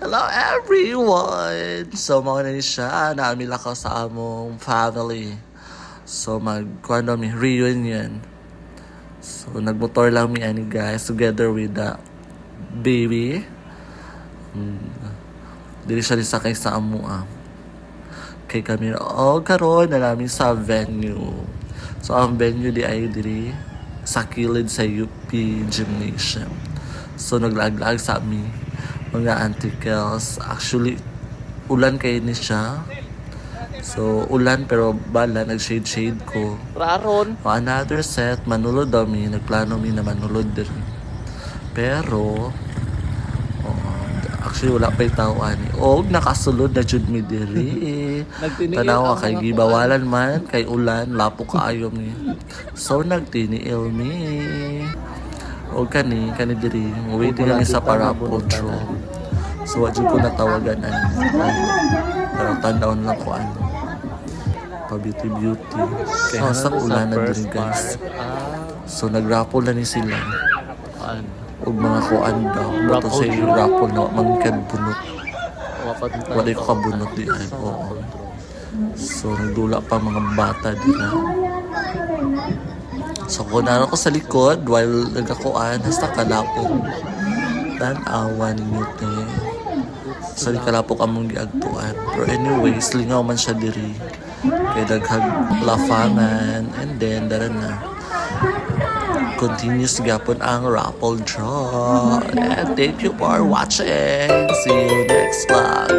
Hello everyone! So, mga na siya, naamil ako sa among family. So, magkuhan mi reunion. So, nagmotor lang mi ani guys, together with the baby. Dili siya nisakay sa amo Kay kami, karon na namin sa venue. So, ang venue di ay diri sa kilid sa UP Gymnasium. So, naglag-lag sa amin mga anticals. Actually, ulan kayo ni siya. So, ulan pero bala, nag-shade-shade ko. Raron. Another set, manulod kami. Nagplano mi na manulod din. Pero, actually, wala pa yung tawaan. Nakasulod na jud mi diri. Tanawa kay gibawalan man, kay ulan, lapo kaayo mi. So, nagtiniil mi. Kani diri. Waiting kami sa parapol draw. So, wadyo ko natawagan pero tandaan lang ko pa-beauty. Kaya sa ulan na diri guys. So, nag-rapol na ni sila. Og mga kuan daw. Bato sa rapol na mangkad bunot. Wala ko kabunot di ay. So, nagdula pa mga bata dira. So, kunara ko sa likod while nagakuan, hasta kalapong awan ninyo te. Sa kalapong among giagtuan. Pero anyways, lingaw man siya diri. Kaya daghag lafangan. And then, dara na. Continuous gapon ang raffle draw. And thank you for watching. See you next vlog.